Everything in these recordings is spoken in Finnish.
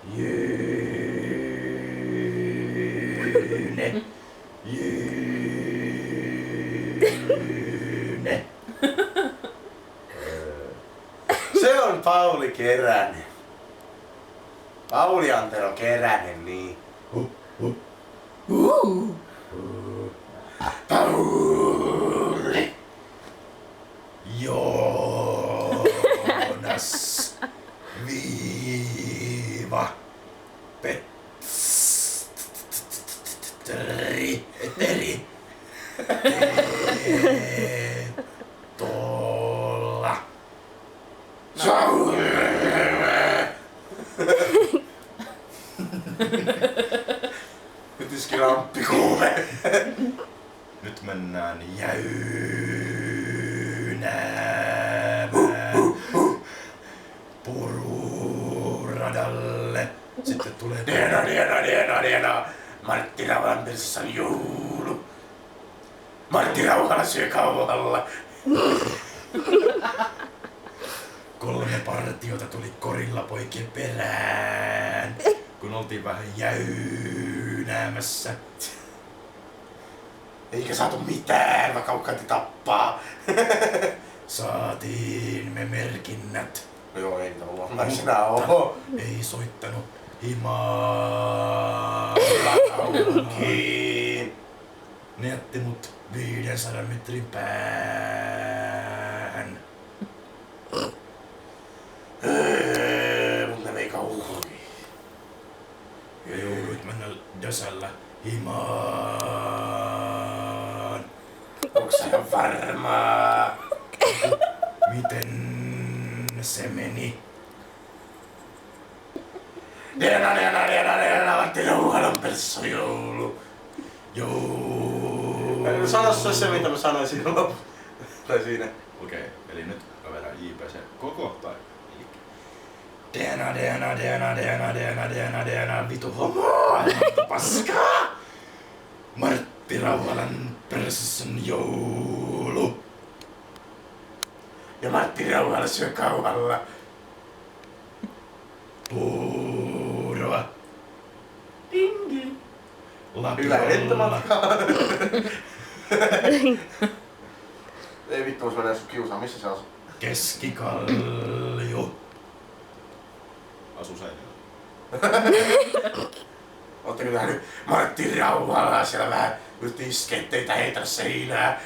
Jyyne. Jyyne. Se on Pauli Keränen. Pauli Antero Keränen, niin. Pauli. Joonas. Viiva. Petteri. Tolla. Saule. Nyt iski ramppi kuule. Nyt mennään jäynäämään pururadalle. Sitten tulee Diena. Martti Rauhalan Perssan joulu. Martti Rauhala syö kauhalla. 3 partiota tuli korilla poikien perään, kun oltiin vähän jäynäämässä. Eikä saatu mitään, vaikka ukkaati tappaa. Saatiin me merkinnät. No joo, ei niitä luonnaisena oo. Ei soittanut himaa. Ne jätti mut 500 metrin päähän. Mutta vei kauhui. Ja jouduit mennä dösällä himaan. Onks sä ihan varmaa? Miten se meni? Diena, Martti Rauhalan Perssan joulu. Sano se mitä mä sanoisin lopussa. Tai siinä. Okei, eli nyt mä vedän JPC koko tai Diena, vitu homo, paskaa! Martti Rauhalan Perssan joulu. Ja Martti Rauhala syö kauhalla. Puuroa. Ding ding. Hyvä lentomatka. Ei vittu, vois mennä sun kiusaa. Missä se asuu? Keskikallio. Asuu Seinäjoella. Ootteko nähnyt Martti Rauhalaa siellä vähän yritti sketteitä heitä seinää?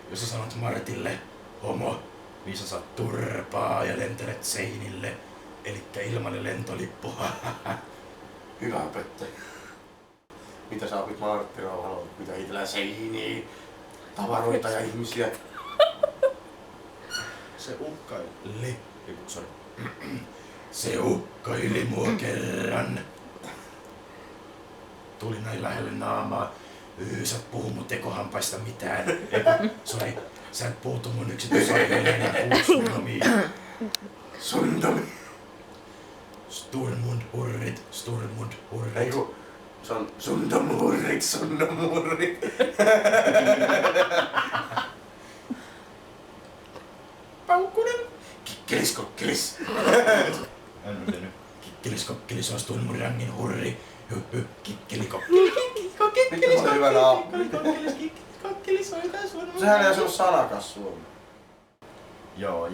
Jos sä sanot Martille, homo, niin sä saat turpaa ja lentelet seinille. Elikkä ilmanen lentolippu. Hyvä opettaja. Mitä sä opit Martti Rauhalalla? Mitä heitellään seiniin? Tavaroita ja ihmisiä. Se uhkaili. Sorry. Se uhkaili mua kerran. Tuli näin lähelle naamaa. Sä et puhu mun tekohampaista mitään. Sori, sä et puutu mun yksityisarvoilleen ja puhut sundomiin. Sundomi. Sturmund hurrit. Eiku, se on sundomurrit. Paukkunen. Kikkelis. En ole tehnyt. Kikkelis on Sturmurangin hurri. Kikkelis on hyvä naapuri. Sehän ei ole sanakas suomi. Joo,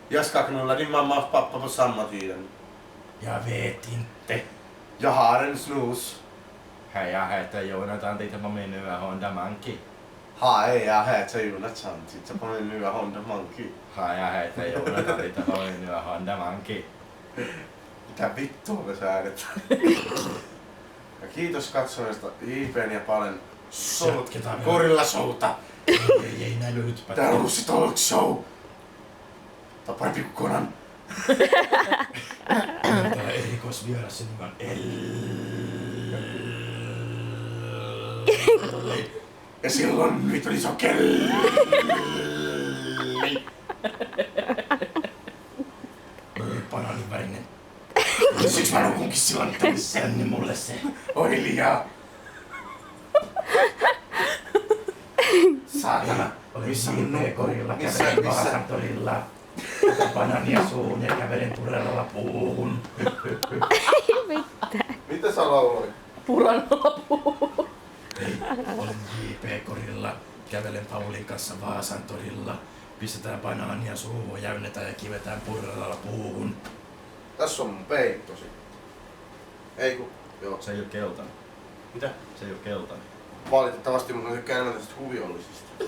Jag ska knulla din mamma och pappa på samma tiden. Jag vet inte. Jag har en snus. Hej, jag heter Jonathan, tittar på min nya Honda Monkey. Hej, jag heter Jonathan. Titta på min nya Honda Monkey. Hej, jag heter Jonathan, tittar på min nya Honda Monkey. Mitä vittua me säädetään? Ja kiitos katsojasta JP:n ja Palen Jatketaan Gorilla Showta. Ei näin lyhyt pätkä. Tää on Russi Talk Show. Tää on parempi kuin Conan. Tää erikoisvieras, sen nimi on Elli. Ja silloin vittu iso kelli. Banaaninvärinen. Siksi mä nukunkin silloin tämmössä, niin mulle se on hiljaa. Saatana, missä mun nukkuu? Missä Vaasan torilla? Otan banaania suun ja kävelen purrella puuhun. Mitä sä lauloit? Puranolla puu. Hei, olen J.P. Korilla. Kävelen Paulin kanssa Vaasan torilla. Pistetään banaania suuhun, jäynnetään ja kivetään purrella puuhun. Tässä on mun peittosi. Ei ku, joo. Se ei oo keltainen. Mitä? Se ei oo keltainen. Valitettavasti mun tykkää enemmän tästä huviollisista.